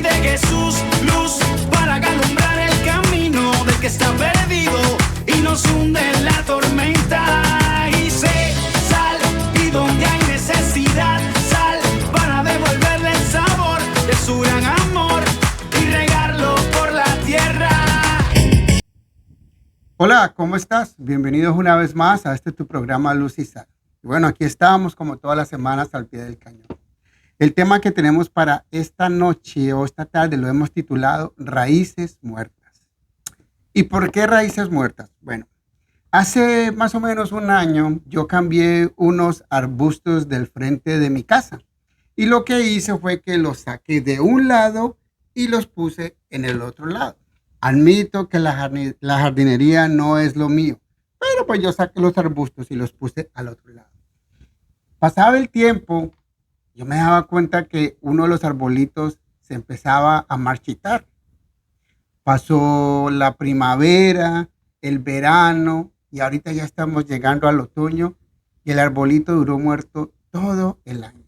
de Jesús, luz para alumbrar el camino del que está perdido y nos hunde en la tormenta. Y sé sal, y donde hay necesidad, sal para devolverle el sabor de su gran amor y regarlo por la tierra. Hola, ¿cómo estás? Bienvenidos una vez más a tu programa Luz y Sal. Y bueno, aquí estamos como todas las semanas al pie del cañón. El tema que tenemos para esta noche o esta tarde lo hemos titulado Raíces Muertas. ¿Y por qué raíces muertas? Bueno, hace más o menos un año yo cambié unos arbustos del frente de mi casa y lo que hice fue que los saqué de un lado y los puse en el otro lado. Admito que la jardinería no es lo mío, pero pues yo saqué los arbustos y los puse al otro lado. Pasaba el tiempo, yo me daba cuenta que uno de los arbolitos se empezaba a marchitar. Pasó la primavera, el verano y ahorita ya estamos llegando al otoño y el arbolito duró muerto todo el año.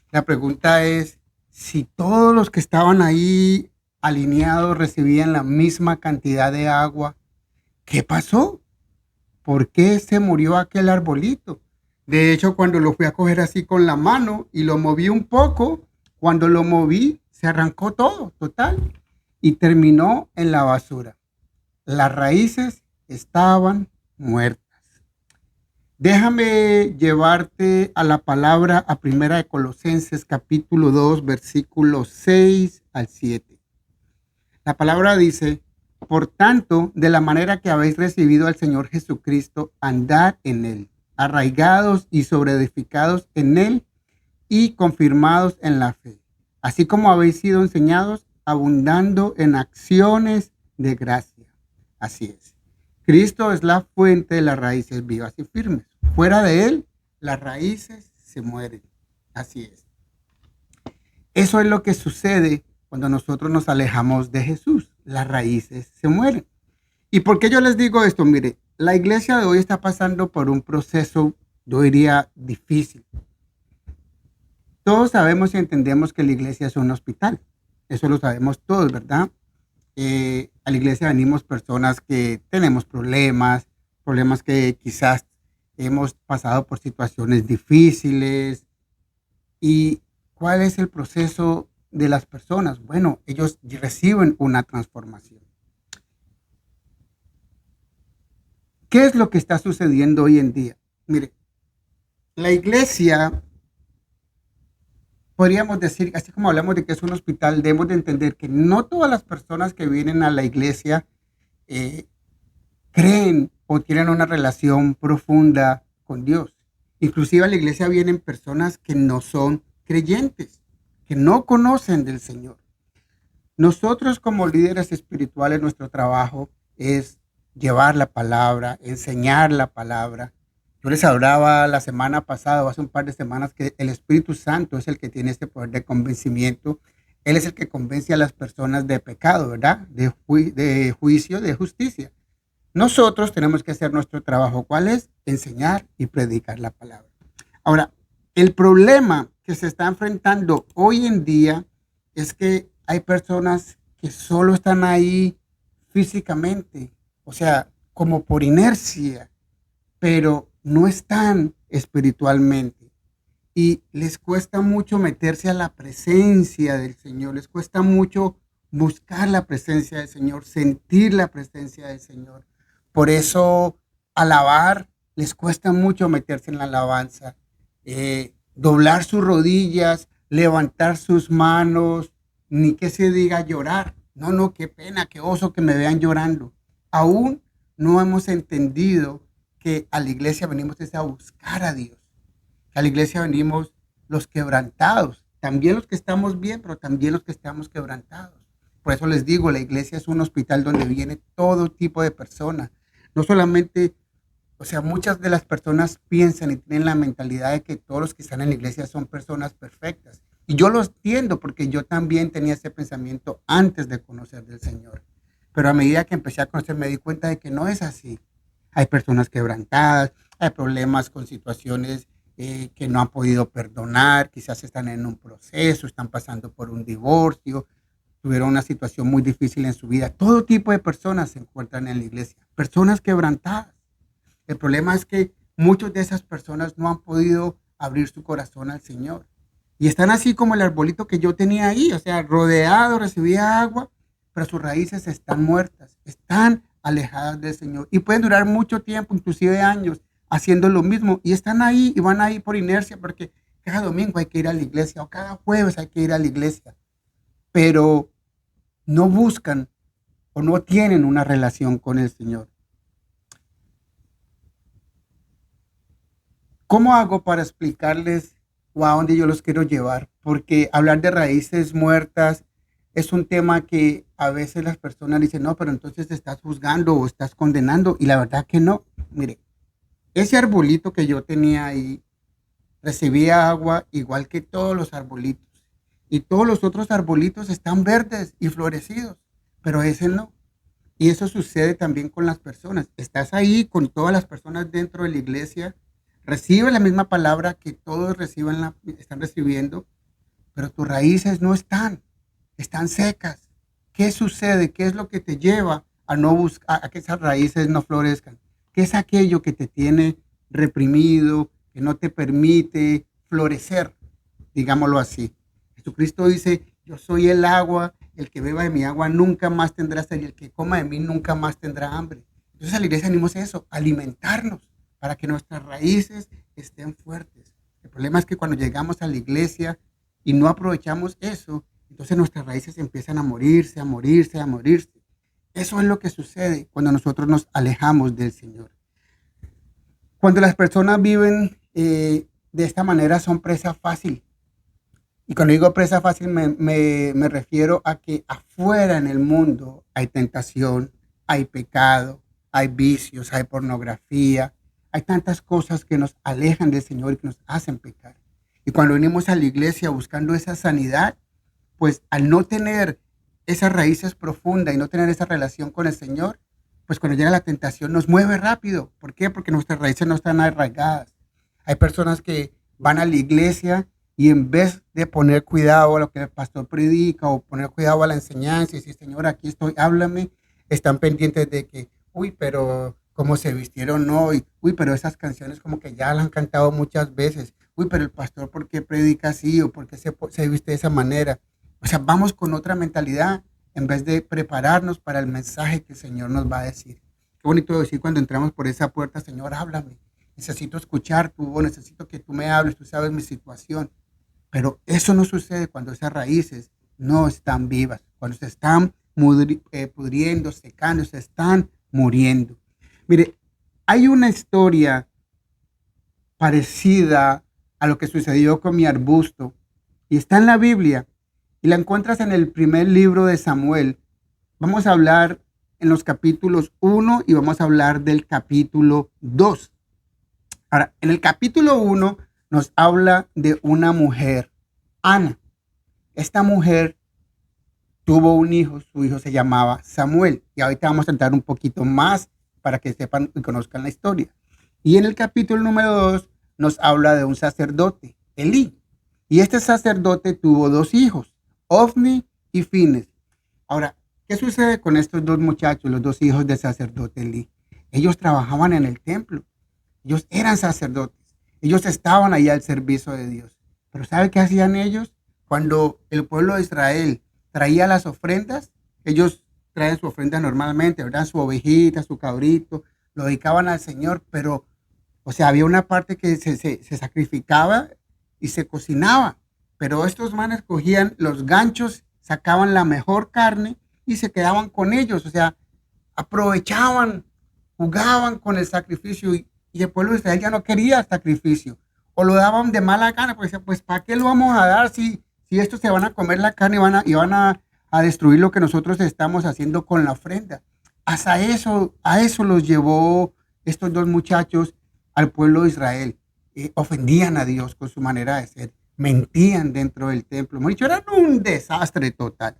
La pregunta es si todos los que estaban ahí alineados recibían la misma cantidad de agua. ¿Qué pasó? ¿Por qué se murió aquel arbolito? De hecho, cuando lo fui a coger así con la mano y lo moví un poco, cuando lo moví se arrancó todo, total, y terminó en la basura. Las raíces estaban muertas. Déjame llevarte a la palabra a Primera de Colosenses capítulo 2, versículos 6 al 7. La palabra dice: por tanto, de la manera que habéis recibido al Señor Jesucristo, andad en él, arraigados y sobreedificados en él y confirmados en la fe, así como habéis sido enseñados, abundando en acciones de gracia. Así es. Cristo es la fuente de las raíces vivas y firmes. Fuera de él, las raíces se mueren. Así es. Eso es lo que sucede cuando nosotros nos alejamos de Jesús. Las raíces se mueren. ¿Y por qué yo les digo esto? Mire, la iglesia de hoy está pasando por un proceso, yo diría, difícil. Todos sabemos y entendemos que la iglesia es un hospital. Eso lo sabemos todos, ¿verdad? A la iglesia venimos personas que tenemos problemas que quizás hemos pasado por situaciones difíciles. ¿Y cuál es el proceso de las personas? Bueno, ellos reciben una transformación. ¿Qué es lo que está sucediendo hoy en día? Mire, la iglesia, podríamos decir, así como hablamos de que es un hospital, debemos de entender que no todas las personas que vienen a la iglesia creen o tienen una relación profunda con Dios. Inclusive a la iglesia vienen personas que no son creyentes, que no conocen del Señor. Nosotros como líderes espirituales, nuestro trabajo es llevar la palabra, enseñar la palabra. Yo les hablaba la semana pasada o hace un par de semanas que el Espíritu Santo es el que tiene este poder de convencimiento. Él es el que convence a las personas de pecado, ¿verdad? De juicio, de justicia. Nosotros tenemos que hacer nuestro trabajo. ¿Cuál es? Enseñar y predicar la palabra. Ahora, el problema que se está enfrentando hoy en día es que hay personas que solo están ahí físicamente, o sea, como por inercia, pero no están espiritualmente. Y les cuesta mucho meterse a la presencia del Señor, les cuesta mucho buscar la presencia del Señor, sentir la presencia del Señor. Por eso alabar les cuesta mucho meterse en la alabanza, doblar sus rodillas, levantar sus manos, ni que se diga llorar. No, qué pena, qué oso que me vean llorando. Aún no hemos entendido que a la iglesia venimos a buscar a Dios. A la iglesia venimos los quebrantados, también los que estamos bien, pero también los que estamos quebrantados. Por eso les digo, la iglesia es un hospital donde viene todo tipo de personas. No solamente, o sea, muchas de las personas piensan y tienen la mentalidad de que todos los que están en la iglesia son personas perfectas. Y yo lo entiendo porque yo también tenía ese pensamiento antes de conocer del Señor. Pero a medida que empecé a conocer me di cuenta de que no es así. Hay personas quebrantadas, hay problemas con situaciones que no han podido perdonar, quizás están en un proceso, están pasando por un divorcio, tuvieron una situación muy difícil en su vida. Todo tipo de personas se encuentran en la iglesia, personas quebrantadas. El problema es que muchas de esas personas no han podido abrir su corazón al Señor. Y están así como el arbolito que yo tenía ahí, o sea, rodeado, recibía agua, pero sus raíces están muertas, están alejadas del Señor. Y pueden durar mucho tiempo, inclusive años, haciendo lo mismo. Y están ahí y van ahí por inercia, porque cada domingo hay que ir a la iglesia o cada jueves hay que ir a la iglesia. Pero no buscan o no tienen una relación con el Señor. ¿Cómo hago para explicarles o a dónde yo los quiero llevar? Porque hablar de raíces muertas es un tema que a veces las personas dicen, no, pero entonces te estás juzgando o estás condenando. Y la verdad que no. Mire, ese arbolito que yo tenía ahí recibía agua igual que todos los arbolitos. Y todos los otros arbolitos están verdes y florecidos, pero ese no. Y eso sucede también con las personas. Estás ahí con todas las personas dentro de la iglesia, recibe la misma palabra que todos están recibiendo, pero tus raíces no están secas. ¿Qué sucede? ¿Qué es lo que te lleva a no buscar, a que esas raíces no florezcan? ¿Qué es aquello que te tiene reprimido, que no te permite florecer? Digámoslo así. Jesucristo dice, yo soy el agua, el que beba de mi agua nunca más tendrá sed y el que coma de mí nunca más tendrá hambre. Entonces a la iglesia venimos a eso, alimentarnos para que nuestras raíces estén fuertes. El problema es que cuando llegamos a la iglesia y no aprovechamos eso, entonces nuestras raíces empiezan a morirse, a morirse, a morirse. Eso es lo que sucede cuando nosotros nos alejamos del Señor. Cuando las personas viven de esta manera son presa fácil. Y cuando digo presa fácil me refiero a que afuera en el mundo hay tentación, hay pecado, hay vicios, hay pornografía, hay tantas cosas que nos alejan del Señor y que nos hacen pecar. Y cuando venimos a la iglesia buscando esa sanidad, pues al no tener esas raíces profundas y no tener esa relación con el Señor, pues cuando llega la tentación nos mueve rápido. ¿Por qué? Porque nuestras raíces no están arraigadas. Hay personas que van a la iglesia y en vez de poner cuidado a lo que el pastor predica o poner cuidado a la enseñanza y decir, Señor, aquí estoy, háblame, están pendientes de que, uy, pero cómo se vistieron hoy, uy, pero esas canciones como que ya las han cantado muchas veces, uy, pero el pastor, ¿por qué predica así o por qué se viste de esa manera? O sea, vamos con otra mentalidad en vez de prepararnos para el mensaje que el Señor nos va a decir. Qué bonito decir cuando entramos por esa puerta, Señor, háblame. Necesito escuchar tu voz, necesito que tú me hables, tú sabes mi situación. Pero eso no sucede cuando esas raíces no están vivas, cuando se están pudriendo, secando, se están muriendo. Mire, hay una historia parecida a lo que sucedió con mi arbusto y está en la Biblia y la encuentras en el primer libro de Samuel. Vamos a hablar en los capítulos 1 y vamos a hablar del capítulo 2. Ahora, en el capítulo 1 nos habla de una mujer, Ana. Esta mujer tuvo un hijo, su hijo se llamaba Samuel. Y ahorita vamos a entrar un poquito más para que sepan y conozcan la historia. Y en el capítulo número 2 nos habla de un sacerdote, Elí. Y este sacerdote tuvo dos hijos, Ofni y Fines. Ahora, ¿qué sucede con estos dos muchachos, los dos hijos del sacerdote Elí? Ellos trabajaban en el templo. Ellos eran sacerdotes. Ellos estaban ahí al servicio de Dios. Pero ¿sabe qué hacían ellos? Cuando el pueblo de Israel traía las ofrendas, ellos traen su ofrenda normalmente, ¿verdad? Su ovejita, su cabrito, lo dedicaban al Señor, pero, o sea, había una parte que se sacrificaba y se cocinaba. Pero estos manes cogían los ganchos, sacaban la mejor carne y se quedaban con ellos. O sea, aprovechaban, jugaban con el sacrificio y el pueblo de Israel ya no quería sacrificio. O lo daban de mala gana, pues, ¿para qué lo vamos a dar si estos se van a comer la carne y van a destruir lo que nosotros estamos haciendo con la ofrenda? A eso los llevó estos dos muchachos al pueblo de Israel. Ofendían a Dios con su manera de ser, mentían dentro del templo. Eran un desastre total.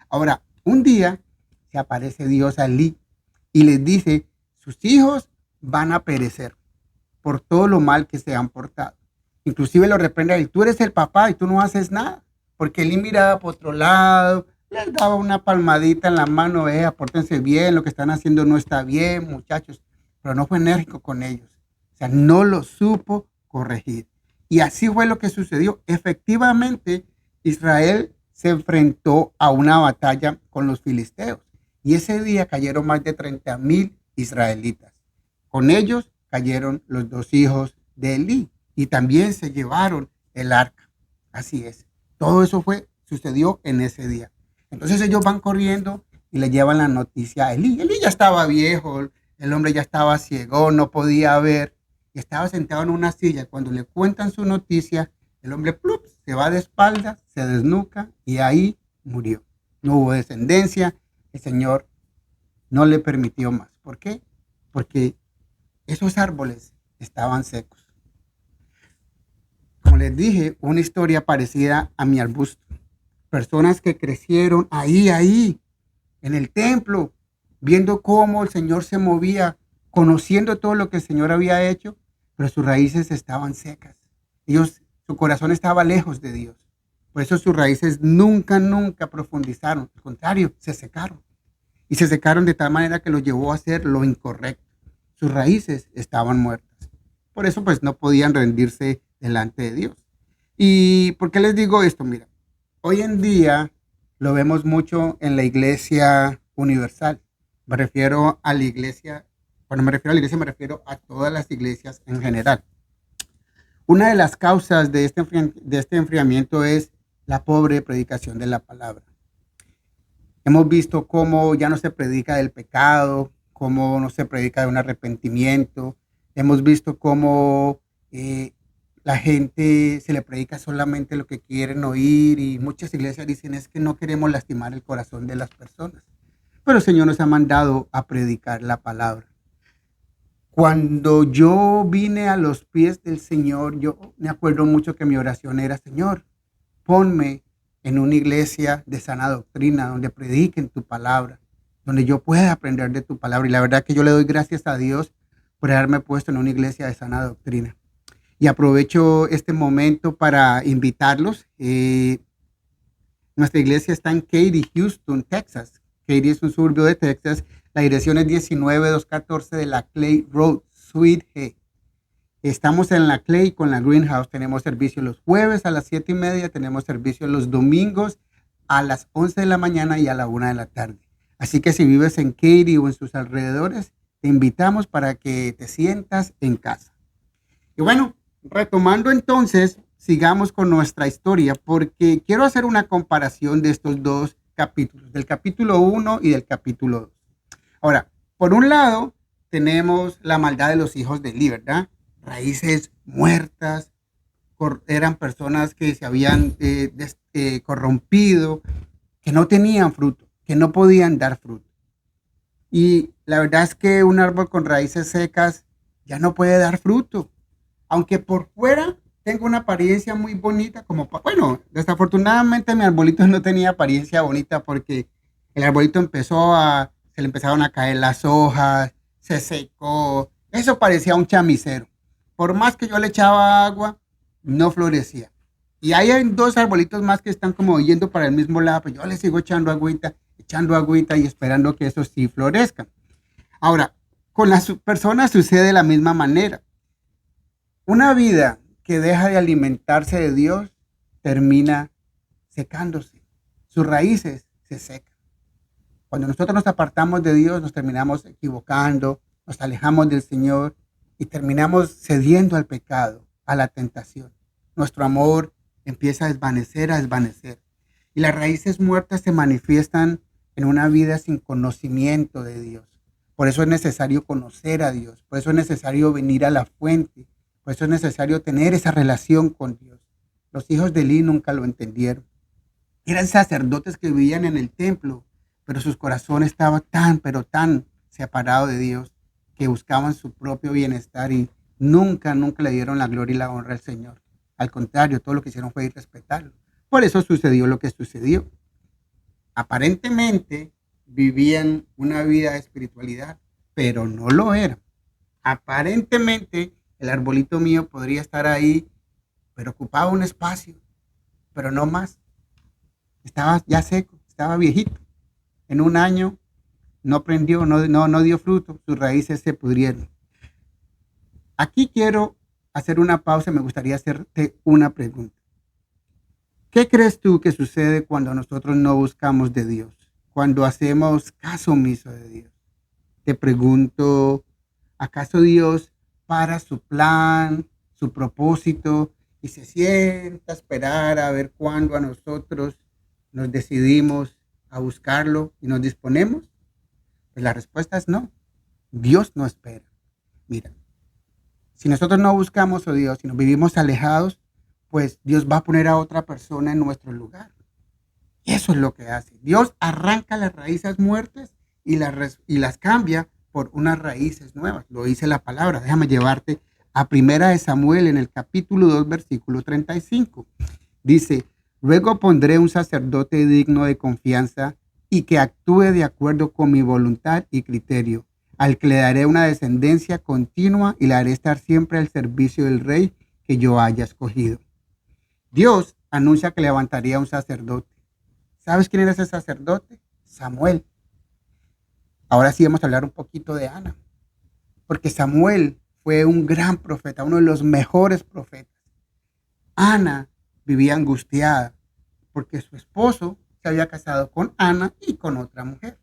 Ahora, un día se aparece Dios a Elí y les dice, sus hijos van a perecer por todo lo mal que se han portado. Inclusive lo reprende a él, tú eres el papá y tú no haces nada, porque Elí miraba por otro lado, les daba una palmadita en la mano, pórtense bien, lo que están haciendo no está bien, muchachos, pero no fue enérgico con ellos. O sea, no lo supo corregir. Y así fue lo que sucedió. Efectivamente, Israel se enfrentó a una batalla con los filisteos. Y ese día cayeron más de 30,000 israelitas. Con ellos cayeron los dos hijos de Elí y también se llevaron el arca. Así es. Todo eso sucedió en ese día. Entonces ellos van corriendo y le llevan la noticia a Elí. Elí ya estaba viejo, el hombre ya estaba ciego, no podía ver y estaba sentado en una silla. Cuando le cuentan su noticia, el hombre plup, se va de espaldas, se desnuca y ahí murió. No hubo descendencia, el Señor no le permitió más. ¿Por qué? Porque esos árboles estaban secos. Como les dije, una historia parecida a mi arbusto. Personas que crecieron ahí, en el templo, viendo cómo el Señor se movía, conociendo todo lo que el Señor había hecho, pero sus raíces estaban secas. Su corazón estaba lejos de Dios. Por eso sus raíces nunca profundizaron. Al contrario, se secaron. Y se secaron de tal manera que los llevó a hacer lo incorrecto. Sus raíces estaban muertas. Por eso pues no podían rendirse delante de Dios. ¿Y por qué les digo esto? Mira, hoy en día lo vemos mucho en la iglesia universal. Me refiero a la iglesia, cuando me refiero a la iglesia me refiero a todas las iglesias en general. Una de las causas de este enfriamiento es la pobre predicación de la palabra. Hemos visto cómo ya no se predica del pecado, cómo no se predica de un arrepentimiento. Hemos visto cómo la gente se le predica solamente lo que quieren oír y muchas iglesias dicen es que no queremos lastimar el corazón de las personas. Pero el Señor nos ha mandado a predicar la palabra. Cuando yo vine a los pies del Señor, yo me acuerdo mucho que mi oración era, Señor, ponme en una iglesia de sana doctrina, donde prediquen tu palabra, donde yo pueda aprender de tu palabra. Y la verdad que yo le doy gracias a Dios por haberme puesto en una iglesia de sana doctrina. Y aprovecho este momento para invitarlos. Nuestra iglesia está en Katy, Houston, Texas. Katy es un suburbio de Texas. La dirección es 19214 de la Clay Road, Suite G. Estamos en la Clay con la Greenhouse. Tenemos servicio los jueves a las 7:30. Tenemos servicio los domingos a las 11 de la mañana y a la 1 de la tarde. Así que si vives en Katy o en sus alrededores, te invitamos para que te sientas en casa. Y bueno, retomando entonces, sigamos con nuestra historia porque quiero hacer una comparación de estos dos capítulos, del capítulo 1 y del capítulo 2. Ahora, por un lado, tenemos la maldad de los hijos de Elí, ¿verdad? Raíces muertas, eran personas que se habían corrompido, que no tenían fruto, que no podían dar fruto. Y la verdad es que un árbol con raíces secas ya no puede dar fruto. Aunque por fuera tenga una apariencia muy bonita, bueno, desafortunadamente mi arbolito no tenía apariencia bonita porque el arbolito se le empezaron a caer las hojas, se secó, eso parecía un chamisero. Por más que yo le echaba agua, no florecía. Y hay dos arbolitos más que están como yendo para el mismo lado, pero yo le sigo echando agüita y esperando que esos sí florezcan. Ahora, con las personas sucede de la misma manera. Una vida que deja de alimentarse de Dios termina secándose. Sus raíces se secan. Cuando nosotros nos apartamos de Dios, nos terminamos equivocando, nos alejamos del Señor y terminamos cediendo al pecado, a la tentación. Nuestro amor empieza a desvanecer. Y las raíces muertas se manifiestan en una vida sin conocimiento de Dios. Por eso es necesario conocer a Dios. Por eso es necesario venir a la fuente. Por eso es necesario tener esa relación con Dios. Los hijos de Elí nunca lo entendieron. Eran sacerdotes que vivían en el templo, pero sus corazones estaban tan separados de Dios que buscaban su propio bienestar y nunca le dieron la gloria y la honra al Señor. Al contrario, todo lo que hicieron fue irrespetarlo. Por eso sucedió lo que sucedió. Aparentemente vivían una vida de espiritualidad, pero no lo eran. Aparentemente el arbolito mío podría estar ahí, pero ocupaba un espacio, pero no más. Estaba ya seco, estaba viejito. En un año no prendió, no dio fruto, sus raíces se pudrieron. Aquí quiero hacer una pausa y me gustaría hacerte una pregunta. ¿Qué crees tú que sucede cuando nosotros no buscamos de Dios? Cuando hacemos caso omiso de Dios. Te pregunto, ¿acaso Dios para su plan, su propósito y se sienta a esperar a ver cuándo a nosotros nos decidimos a buscarlo y nos disponemos? Pues la respuesta es no. Dios no espera. Mira, si nosotros no buscamos a Dios, si nos vivimos alejados, pues Dios va a poner a otra persona en nuestro lugar. Eso es lo que hace. Dios arranca las raíces muertas y las cambia por unas raíces nuevas. Lo dice la palabra. Déjame llevarte a Primera de Samuel en el capítulo 2, versículo 35. Dice, luego pondré un sacerdote digno de confianza y que actúe de acuerdo con mi voluntad y criterio, al que le daré una descendencia continua y le haré estar siempre al servicio del rey que yo haya escogido. Dios anuncia que levantaría un sacerdote. ¿Sabes quién era ese sacerdote? Samuel. Ahora sí vamos a hablar un poquito de Ana, porque Samuel fue un gran profeta, uno de los mejores profetas. Ana vivía angustiada porque su esposo se había casado con Ana y con otra mujer.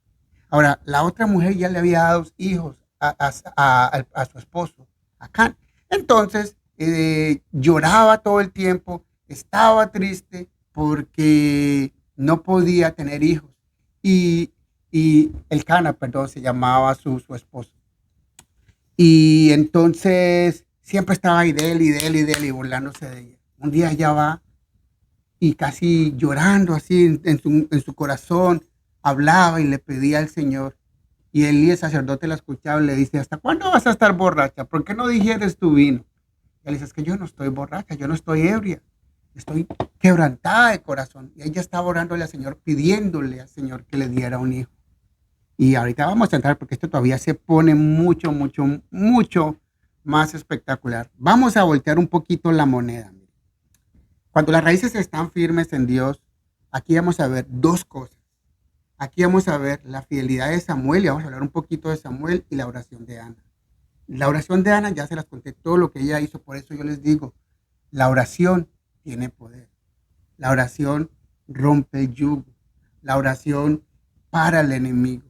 Ahora, la otra mujer ya le había dado hijos a su esposo, a Can. Entonces, lloraba todo el tiempo, estaba triste porque no podía tener hijos. Y el Cana, perdón, se llamaba su esposo. Y entonces siempre estaba ahí de él y de él y de él y burlándose de ella. Un día ella va y casi llorando así en su corazón, hablaba y le pedía al Señor. Y Elí, el sacerdote, la escuchaba y le dice, ¿hasta cuándo vas a estar borracha? ¿Por qué no digieres tu vino? Y él dice, es que yo no estoy borracha, yo no estoy ebria. Estoy quebrantada de corazón. Y ella estaba orándole al Señor, pidiéndole al Señor que le diera un hijo. Y ahorita vamos a entrar porque esto todavía se pone mucho, mucho, mucho más espectacular. Vamos a voltear un poquito la moneda. Cuando las raíces están firmes en Dios, aquí vamos a ver dos cosas. Aquí vamos a ver la fidelidad de Samuel y vamos a hablar un poquito de Samuel y la oración de Ana. La oración de Ana ya se las conté todo lo que ella hizo, por eso yo les digo, la oración tiene poder. La oración rompe el yugo. La oración para al enemigo.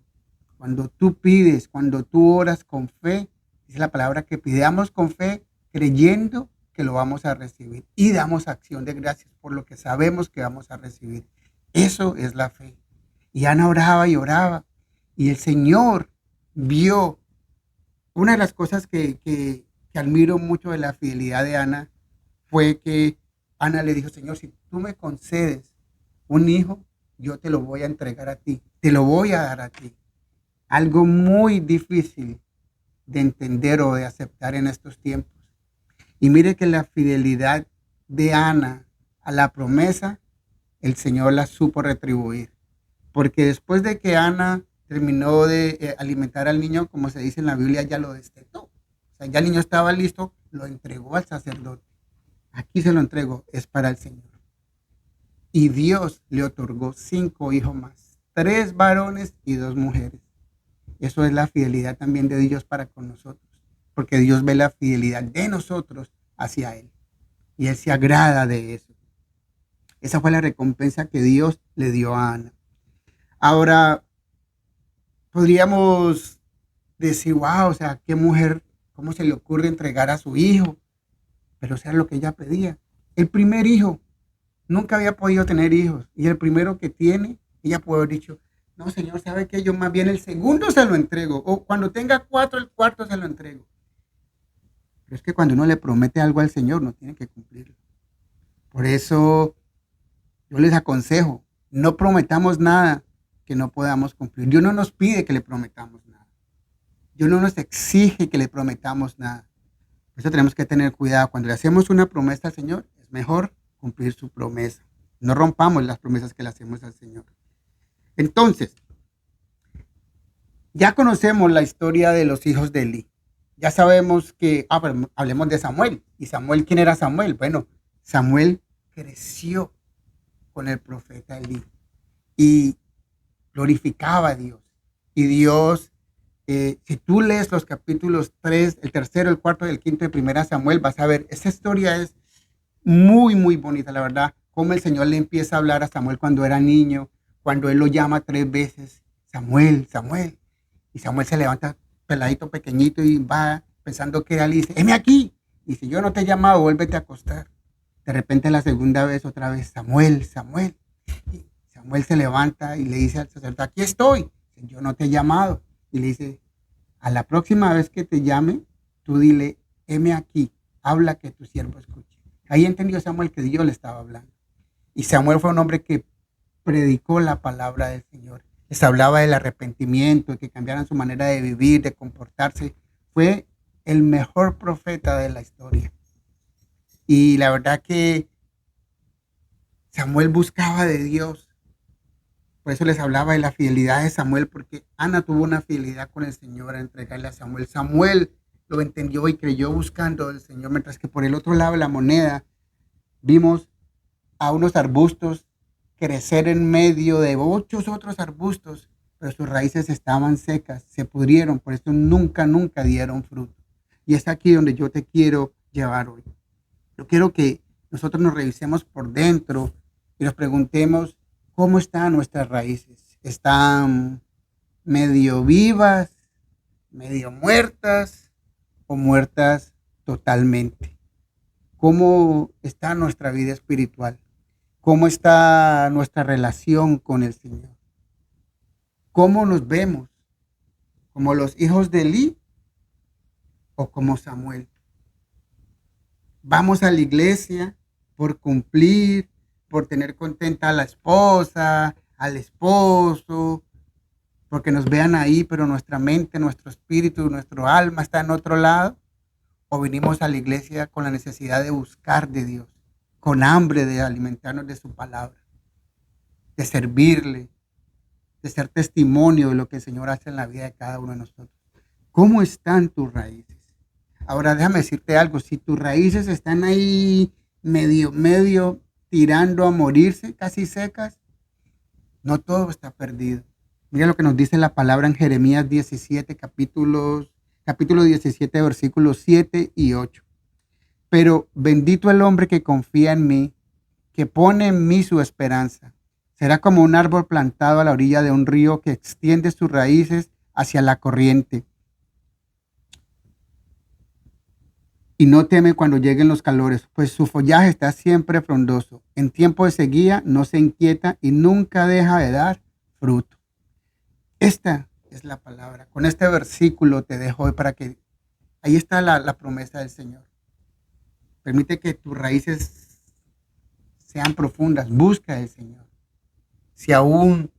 Cuando tú pides, cuando tú oras con fe, dice la palabra que pidamos con fe, creyendo que lo vamos a recibir. Y damos acción de gracias por lo que sabemos que vamos a recibir. Eso es la fe. Y Ana oraba y oraba. Y el Señor vio. Una de las cosas que admiro mucho de la fidelidad de Ana fue que Ana le dijo, Señor, si tú me concedes un hijo, yo te lo voy a entregar a ti. Te lo voy a dar a ti. Algo muy difícil de entender o de aceptar en estos tiempos. Y mire que la fidelidad de Ana a la promesa, el Señor la supo retribuir. Porque después de que Ana terminó de alimentar al niño, como se dice en la Biblia, ya lo destetó. O sea, ya el niño estaba listo, lo entregó al sacerdote. Aquí se lo entregó, es para el Señor. Y Dios le otorgó 5 hijos más, 3 varones y 2 mujeres. Eso es la fidelidad también de Dios para con nosotros, porque Dios ve la fidelidad de nosotros hacia Él y Él se agrada de eso. Esa fue la recompensa que Dios le dio a Ana. Ahora, podríamos decir, wow, o sea, qué mujer, cómo se le ocurre entregar a su hijo, pero eso era lo que ella pedía. El primer hijo, nunca había podido tener hijos, y el primero que tiene, ella puede haber dicho, no, Señor, ¿sabe qué? Yo más bien el segundo se lo entrego. O cuando tenga 4, el cuarto se lo entrego. Pero es que cuando uno le promete algo al Señor, no tiene que cumplirlo. Por eso yo les aconsejo, no prometamos nada que no podamos cumplir. Dios no nos pide que le prometamos nada. Dios no nos exige que le prometamos nada. Por eso tenemos que tener cuidado. Cuando le hacemos una promesa al Señor, es mejor cumplir su promesa. No rompamos las promesas que le hacemos al Señor. Entonces, ya conocemos la historia de los hijos de Elí. Ya sabemos que, pero hablemos de Samuel. ¿Y Samuel quién era Samuel? Bueno, Samuel creció con el profeta Elí. Y glorificaba a Dios. Y Dios, si tú lees los capítulos 3, el tercero, el cuarto y el quinto de Primera Samuel, vas a ver, esa historia es muy, muy bonita, la verdad, cómo el Señor le empieza a hablar a Samuel cuando era niño, cuando él lo llama 3 veces, Samuel, Samuel. Y Samuel se levanta peladito, pequeñito, y va pensando que él dice, heme aquí. Y si yo no te he llamado, vuélvete a acostar. De repente la segunda vez, otra vez, Samuel, Samuel. Y Samuel se levanta y le dice al sacerdote, aquí estoy. Yo no te he llamado. Y le dice, a la próxima vez que te llame, tú dile, heme aquí, habla que tu siervo escuche. Ahí entendió Samuel que Dios le estaba hablando. Y Samuel fue un hombre que predicó la palabra del Señor. Les hablaba del arrepentimiento, de que cambiaran su manera de vivir, de comportarse. Fue el mejor profeta de la historia. Y la verdad que Samuel buscaba de Dios. Por eso les hablaba de la fidelidad de Samuel, porque Ana tuvo una fidelidad con el Señor a entregarle a Samuel. Samuel lo entendió y creyó buscando al Señor, mientras que por el otro lado de la moneda vimos a unos arbustos crecer en medio de muchos otros arbustos, pero sus raíces estaban secas, se pudrieron, por eso nunca dieron fruto. Y es aquí donde yo te quiero llevar hoy. Yo quiero que nosotros nos revisemos por dentro y nos preguntemos cómo están nuestras raíces. ¿Están medio vivas, medio muertas o muertas totalmente? ¿Cómo está nuestra vida espiritual? ¿Cómo está nuestra relación con el Señor? ¿Cómo nos vemos? ¿Como los hijos de Elí o como Samuel? Vamos a la iglesia por cumplir, por tener contenta a la esposa, al esposo, porque nos vean ahí, pero nuestra mente, nuestro espíritu, nuestro alma está en otro lado. O venimos a la iglesia con la necesidad de buscar de Dios, con hambre de alimentarnos de su palabra, de servirle, de ser testimonio de lo que el Señor hace en la vida de cada uno de nosotros. ¿Cómo están tus raíces? Ahora déjame decirte algo, si tus raíces están ahí medio tirando a morirse, casi secas, no todo está perdido. Mira lo que nos dice la palabra en Jeremías 17, capítulo 17, versículos 7 y 8. Pero bendito el hombre que confía en mí, que pone en mí su esperanza. Será como un árbol plantado a la orilla de un río que extiende sus raíces hacia la corriente. Y no teme cuando lleguen los calores, pues su follaje está siempre frondoso. En tiempo de sequía no se inquieta y nunca deja de dar fruto. Esta es la palabra. Con este versículo te dejo hoy para que... Ahí está la promesa del Señor. Permite que tus raíces sean profundas. Busca al Señor. Si aún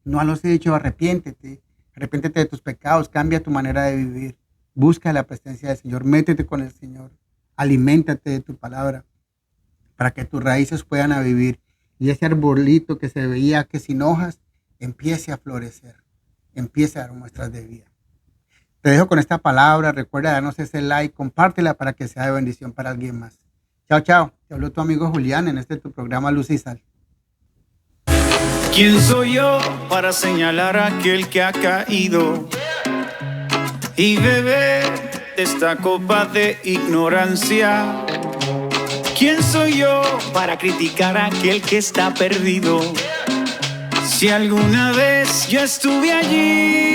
no los he hecho, arrepiéntete. Arrepiéntete de tus pecados. Cambia tu manera de vivir. Busca la presencia del Señor. Métete con el Señor. Aliméntate de tu palabra para que tus raíces puedan vivir. Y ese arbolito que se veía que sin hojas empiece a florecer. Empiece a dar muestras de vida. Te dejo con esta palabra. Recuerda darnos ese like. Compártela para que sea de bendición para alguien más. Chao, chao. Te habló tu amigo Julián en tu programa Luz y Sal. ¿Quién soy yo para señalar a aquel que ha caído y beber de esta copa de ignorancia? ¿Quién soy yo para criticar a aquel que está perdido? Si alguna vez yo estuve allí,